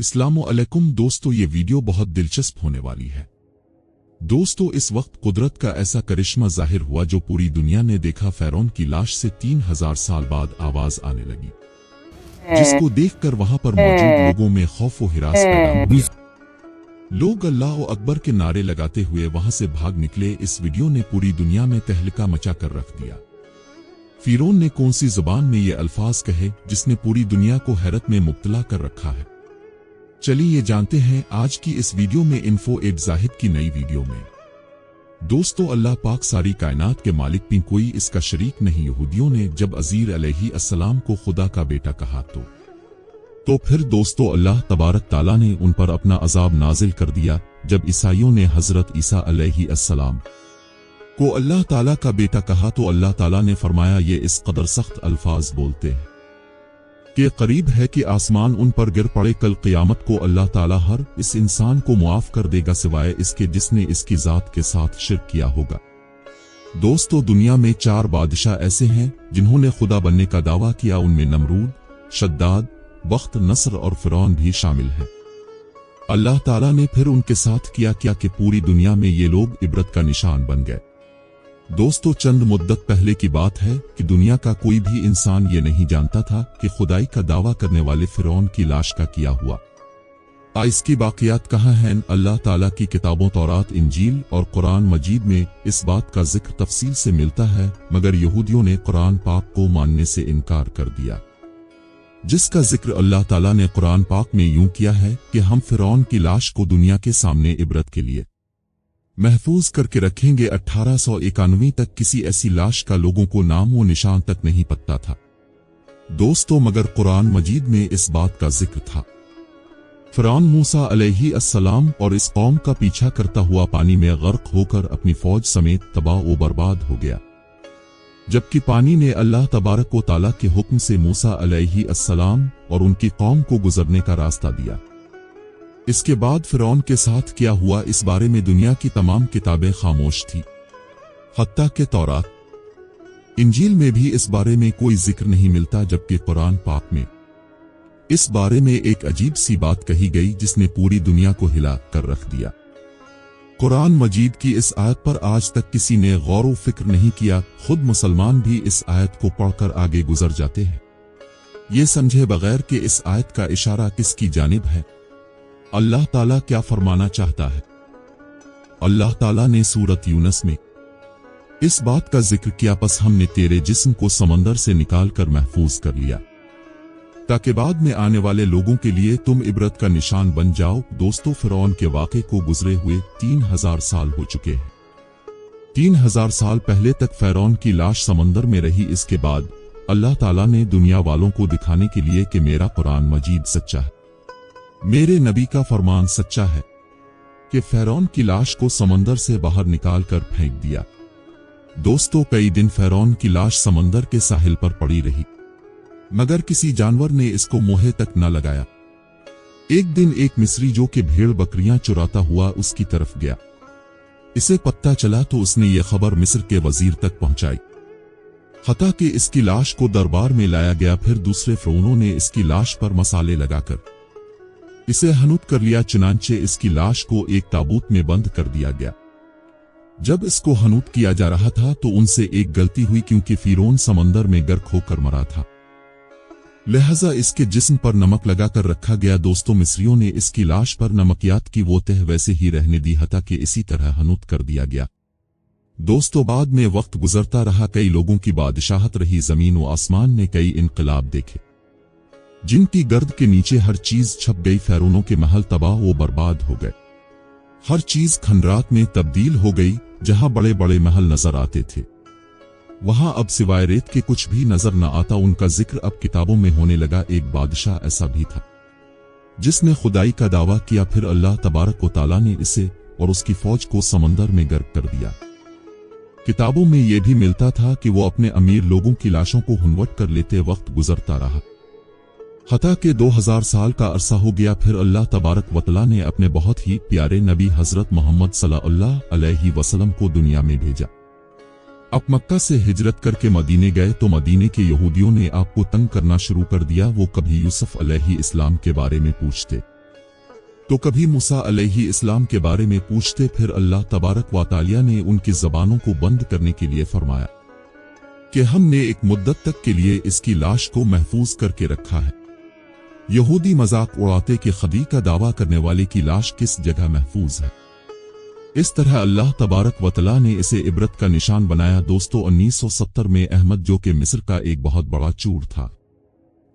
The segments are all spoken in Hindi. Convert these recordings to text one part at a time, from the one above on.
अस्सलामु अलैकुम दोस्तों, ये वीडियो बहुत दिलचस्प होने वाली है। दोस्तों, इस वक्त कुदरत का ऐसा करिश्मा जाहिर हुआ जो पूरी दुनिया ने देखा। फ़िरौन की लाश से 3000 साल बाद आवाज आने लगी, जिसको देखकर वहां पर मौजूद लोगों में खौफ व हिरास पैदा हो गया। लोग अल्लाह अकबर के नारे लगाते हुए वहां से भाग निकले। इस वीडियो ने पूरी दुनिया में तहलका मचा कर रख दिया। फ़िरौन ने कौन सी ज़ुबान में ये अल्फाज कहे जिसने पूरी दुनिया को हैरत में मुब्तला कर रखा है। चलिए ये जानते हैं आज की इस वीडियो में इन्फो एड जाहिद की नई वीडियो में। दोस्तों, अल्लाह पाक सारी कायनात के मालिक भी कोई इसका शरीक नहीं। यहूदियों ने जब अज़ीर अलैहिस्सलाम को खुदा का बेटा कहा तो फिर दोस्तों अल्लाह तबारक ताला ने उन पर अपना अजाब नाजिल कर दिया। जब ईसाइयों ने हजरत ईसा अलैहिस्सलाम को अल्लाह ताला का बेटा कहा तो अल्लाह ताला ने फरमाया, ये इस कदर सख्त अल्फाज बोलते हैं कि करीब है कि आसमान उन पर गिर पड़े। कल क़यामत को अल्लाह ताला हर इस इंसान को मुआफ कर देगा सिवाय इसके जिसने इसकी ज़ात के साथ शिर्क किया होगा। दोस्तों, दुनिया में 4 बादशाह ऐसे हैं जिन्होंने खुदा बनने का दावा किया। उनमें नमरूद, शद्दाद, बख्त नसर और फ़िरौन भी शामिल हैं। अल्लाह ताला ने फिर उनके साथ किया क्या कि पूरी दुनिया में ये लोग इबरत का निशान बन गए। दोस्तों, चंद मुद्दत पहले की बात है कि दुनिया का कोई भी इंसान ये नहीं जानता था कि खुदाई का दावा करने वाले फ़िरौन की लाश का किया हुआ। इसकी बाक़ियात कहाँ हैं? अल्लाह ताला की किताबों तौरात, इंजील और कुरान मजीद में इस बात का जिक्र तफसील से मिलता है, मगर यहूदियों ने कुरान पाक को मानने से इनकार कर दिया, जिसका जिक्र अल्लाह ताला ने कुरान पाक में यूं किया है कि हम फ़िरौन की लाश को दुनिया के सामने इबरत के लिए महफूज करके रखेंगे। 1891 तक किसी ऐसी लाश का लोगों को नाम व निशान तक नहीं पता था। दोस्तों, मगर कुरान मजीद में इस बात का जिक्र था। फ़िरौन मूसा अलैहिस्सलाम और इस कौम का पीछा करता हुआ पानी में गर्क होकर अपनी फौज समेत तबाह व बर्बाद हो गया, जबकि पानी ने अल्लाह तबारक व ताला के हुक्म से मूसा अलैहिस्सलाम और उनकी कौम को गुजरने का रास्ता दिया। इसके बाद फ़िरौन के साथ क्या हुआ इस बारे में दुनिया की तमाम किताबें खामोश थी। हत्ता के तौरात, इंजील में भी इस बारे में कोई जिक्र नहीं मिलता, जबकि कुरान पाक में इस बारे में एक अजीब सी बात कही गई जिसने पूरी दुनिया को हिला कर रख दिया। कुरान मजीद की इस आयत पर आज तक किसी ने गौर व फिक्र नहीं किया। खुद मुसलमान भी इस आयत को पढ़कर आगे गुजर जाते हैं, ये समझे बगैर कि इस आयत का इशारा किसकी जानिब है, अल्लाह ताला क्या फरमाना चाहता है। अल्लाह ताला ने सूरत यूनस में इस बात का जिक्र किया, बस हमने तेरे जिस्म को समंदर से निकाल कर महफूज कर लिया ताकि बाद में आने वाले लोगों के लिए तुम इबरत का निशान बन जाओ। दोस्तों, फ़िरौन के वाक़े को गुजरे हुए 3000 साल हो चुके हैं। 3000 साल पहले तक फ़िरौन की लाश समंदर में रही। इसके बाद अल्लाह ताला ने दुनिया वालों को दिखाने के लिए कि मेरा कुरान मजीद सच्चा है, मेरे नबी का फरमान सच्चा है, कि फ़िरौन की लाश को समंदर से बाहर निकाल कर फेंक दिया। दोस्तों, कई दिन फ़िरौन की लाश समंदर के साहिल पर पड़ी रही, मगर किसी जानवर ने इसको मुंह तक न लगाया। एक दिन एक मिस्री जो कि भेड़ बकरियां चुराता हुआ उसकी तरफ गया। इसे पता चला तो उसने ये खबर मिस्र के वजीर तक पहुंचाई। हत्ता कि इसकी लाश को दरबार में लाया गया। फिर दूसरे फ़िरौनों ने इसकी लाश पर मसाले लगाकर इसे हनूत कर लिया, चुनांचे इसकी लाश को एक ताबूत में बंद कर दिया गया। जब इसको हनूत किया जा रहा था तो उनसे एक गलती हुई, क्योंकि फ़िरौन समंदर में गर्क होकर मरा था, लिहाजा इसके जिस्म पर नमक लगाकर रखा गया। दोस्तों, मिस्रियों ने इसकी लाश पर नमकियात की वो तह वैसे ही रहने दी, हत्ता कि इसी तरह हनूत कर दिया गया। दोस्तों, बाद में वक्त गुजरता रहा, कई लोगों की बादशाहत रही, जमीन व आसमान ने कई इनकलाब देखे, जिनकी गर्द के नीचे हर चीज छप गई। फ़िरौनों के महल तबाह व बर्बाद हो गए, हर चीज खंडरात में तब्दील हो गई। जहां बड़े बड़े महल नजर आते थे वहां अब सिवाय रेत के कुछ भी नजर न आता। उनका जिक्र अब किताबों में होने लगा। एक बादशाह ऐसा भी था जिसने खुदाई का दावा किया, फिर अल्लाह तबारक व ताला ने इसे और उसकी फौज को समंदर में गर्क कर दिया। किताबों में यह भी मिलता था कि वो अपने अमीर लोगों की लाशों को हुनवट कर लेते। वक्त गुजरता रहा, हत्ता कि 2000 साल का अरसा हो गया। फिर अल्लाह तबारक व तआला ने अपने बहुत ही प्यारे नबी हजरत मोहम्मद सल्लल्लाहु अलैहि वसल्लम को दुनिया में भेजा। अब मक्का से हिजरत करके मदीने गए तो मदीने के यहूदियों ने आपको तंग करना शुरू कर दिया। वो कभी यूसुफ अलैहिस्सलाम के बारे में पूछते, तो कभी मूसा अलैहि इस्लाम के बारे में पूछते, फिर अल्लाह तबारक व तआला ने उनकी ज़बानों को बंद करने के लिए फरमाया कि हमने एक मुद्दत तक के लिए इसकी लाश को महफूज करके रखा है। यहूदी मजाक उड़ाते कि खुदा का दावा करने वाले की लाश किस जगह महफूज है। इस तरह अल्लाह तबारक व तआला ने इसे इबरत का निशान बनाया। दोस्तों 1970 में अहमद, जो कि मिस्र का एक बहुत बड़ा चूर था,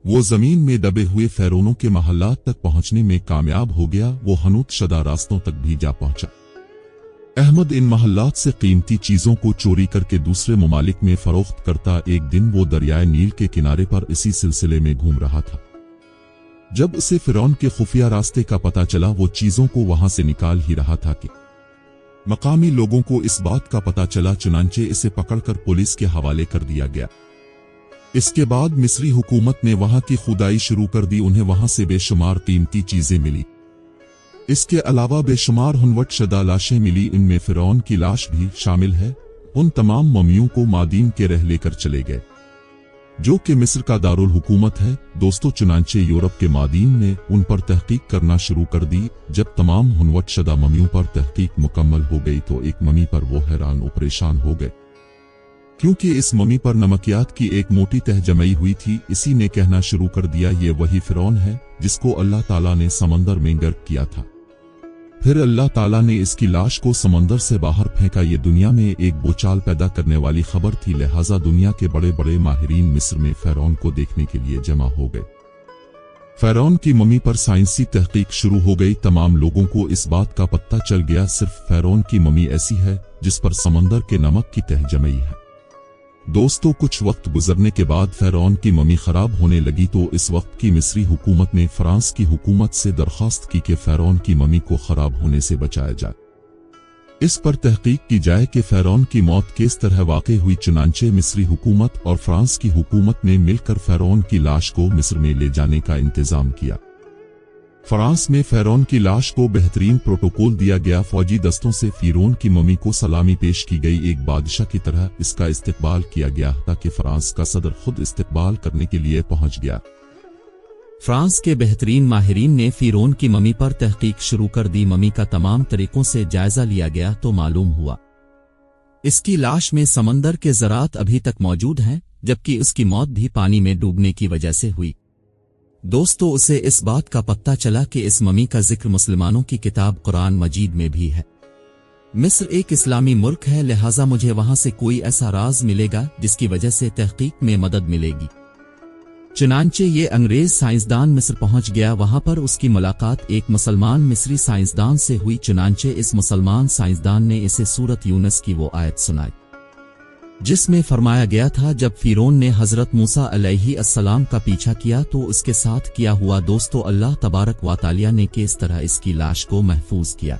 वो जमीन में दबे हुए फ़िरौनों के महल्लात तक पहुंचने में कामयाब हो गया। वो हनूत शदा रास्तों तक भी जा पहुंचा। अहमद इन महल्लात से कीमती चीजों को चोरी करके दूसरे ममालिक में फरोख्त करता। एक दिन वो दरियाए नील के किनारे पर इसी सिलसिले में घूम रहा था। जब उसे फ़िरौन के खुफिया रास्ते का पता चला, वो चीजों को वहां से निकाल ही रहा था कि मकामी लोगों को इस बात का पता चला। चुनांचे इसे पकड़कर पुलिस के हवाले कर दिया गया। इसके बाद मिस्री हुकूमत ने वहां की खुदाई शुरू कर दी। उन्हें वहां से बेशुमार कीमती चीजें मिली। इसके अलावा बेशुमार हुनवट शदा लाशें मिली। इनमें फ़िरौन की लाश भी शामिल है। उन तमाम ममियों को मादीन के रह लेकर चले गए, जो कि मिस्र का दारुल हुकूमत है। दोस्तों चुनांचे यूरोप के मादीन ने उन पर तहकीक करना शुरू कर दी। जब तमाम हुनवट शदा ममियों पर तहकीक मुकम्मल हो गई तो एक ममी पर वो हैरान और परेशान हो गए, क्योंकि इस ममी पर नमकियात की एक मोटी तह जमी हुई थी। इसी ने कहना शुरू कर दिया, ये वही फ़िरौन है जिसको अल्लाह ताला ने समंदर में गर्क किया था। फिर अल्लाह ताला ने इसकी लाश को समंदर से बाहर फेंका। ये दुनिया में एक बोचाल पैदा करने वाली खबर थी। लिहाजा दुनिया के बड़े बड़े माहिरीन मिस्र में फ़िरौन को देखने के लिए जमा हो गए। फ़िरौन की ममी पर साइंसी तहकीक शुरू हो गई। तमाम लोगों को इस बात का पता चल गया, सिर्फ फ़िरौन की ममी ऐसी है जिस पर समंदर के नमक की तह जमी है। दोस्तों कुछ वक्त गुजरने के बाद फ़िरौन की ममी खराब होने लगी, तो इस वक्त की मिस्री हुकूमत ने फ्रांस की हुकूमत से दरख्वास्त की कि फ़िरौन की ममी को खराब होने से बचाया जाए। इस पर तहकीक की जाए कि फ़िरौन की मौत किस तरह वाक़ई हुई। चुनांचे मिस्री हुकूमत और फ्रांस की हुकूमत ने मिलकर फ़िरौन की लाश को मिस्र में ले जाने का इंतजाम किया। फ्रांस में फ़िरौन की लाश को बेहतरीन प्रोटोकॉल दिया गया। फौजी दस्तों से फ़िरौन की ममी को सलामी पेश की गई। एक बादशाह की तरह इसका इस्तकबाल किया गया, ताकि फ्रांस का सदर खुद इस्तकबाल करने के लिए पहुंच गया। फ्रांस के बेहतरीन माहिरीन ने फ़िरौन की ममी पर तहकीक शुरू कर दी। ममी का तमाम तरीकों से जायजा लिया गया तो मालूम हुआ इसकी लाश में समंदर के ज़रात अभी तक मौजूद हैं, जबकि उसकी मौत भी पानी में डूबने की वजह से हुई। दोस्तों उसे इस बात का पता चला कि इस ममी का जिक्र मुसलमानों की किताब कुरान मजीद में भी है। मिस्र एक इस्लामी मुल्क है, लिहाजा मुझे वहां से कोई ऐसा राज मिलेगा जिसकी वजह से तहकीक में मदद मिलेगी। चुनांचे ये अंग्रेज साइंसदान मिस्र पहुंच गया। वहां पर उसकी मुलाकात एक मुसलमान मिस्री साइंसदान से हुई। चुनांचे इस मुसलमान साइंसदान ने इसे सूरत यूनुस की वो आयत सुनाई जिसमें फरमाया गया था, जब फ़िरौन ने हज़रत मूसा अलैहि अस्सलाम का पीछा किया तो उसके साथ किया हुआ। दोस्तों अल्लाह तबारक व तआला ने किस तरह इसकी लाश को महफूज किया,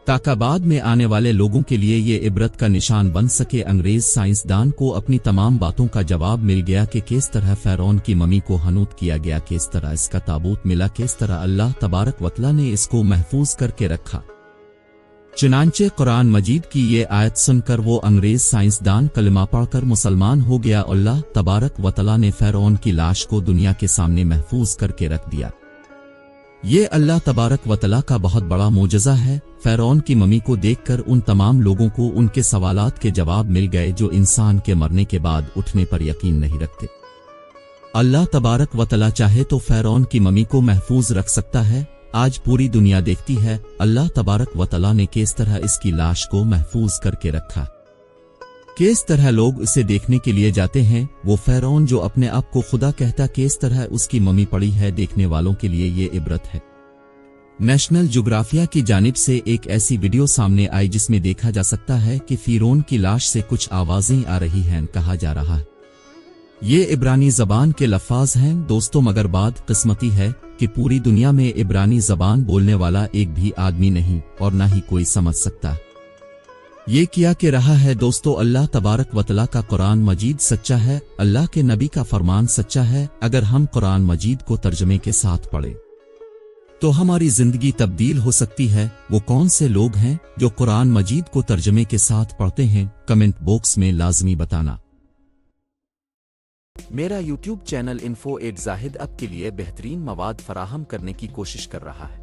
ताकि बाद में आने वाले लोगों के लिए ये इबरत का निशान बन सके। अंग्रेज साइंसदान को अपनी तमाम बातों का जवाब मिल गया कि किस तरह फ़िरौन की ममी को हनूत किया गया, किस तरह इसका ताबूत मिला, किस तरह अल्लाह तबारक व तआला ने इसको महफूज करके रखा। चुनांचे कुरान मजीद की ये आयत सुनकर वो अंग्रेज साइंसदान कलमा पढ़कर मुसलमान हो गया। अल्लाह तबारक व तआला ने फ़िरौन की लाश को दुनिया के सामने महफूज करके रख दिया। ये अल्लाह तबारक व तआला का बहुत बड़ा मोजज़ा है। फ़िरौन की ममी को देखकर उन तमाम लोगों को उनके सवालात के जवाब मिल गए जो इंसान के मरने के बाद उठने पर यकीन नहीं रखते। अल्लाह तबारक व तआला चाहे तो फ़िरौन की ममी को महफूज रख सकता है। आज पूरी दुनिया देखती है अल्लाह तबारक व तआला ने किस तरह इसकी लाश को महफूज करके रखा, किस तरह लोग इसे देखने के लिए जाते हैं। वो फ़िरौन जो अपने आप को खुदा कहता, किस तरह उसकी ममी पड़ी है। देखने वालों के लिए ये इबरत है। नेशनल ज्योग्राफिया की जानिब से एक ऐसी वीडियो सामने आई जिसमें देखा जा सकता है कि फ़िरौन की लाश से कुछ आवाजें आ रही हैं। कहा जा रहा है ये इब्रानी ज़बान के लफ्ज़ हैं। दोस्तों मगर बात किस्मती है कि पूरी दुनिया में इब्रानी ज़बान बोलने वाला एक भी आदमी नहीं और ना ही कोई समझ सकता ये किया के रहा है। दोस्तों अल्लाह तबारक व तआला का कुरान मजीद सच्चा है, अल्लाह के नबी का फरमान सच्चा है। अगर हम कुरान मजीद को तर्जमे के साथ पढ़ें तो हमारी जिंदगी तब्दील हो सकती है। वो कौन से लोग हैं जो कुरान मजीद को तर्जमे के साथ पढ़ते हैं, कमेंट बॉक्स में लाजमी बताना। मेरा YouTube चैनल info@zahid अब के लिए बेहतरीन मवाद फराहम करने की कोशिश कर रहा है।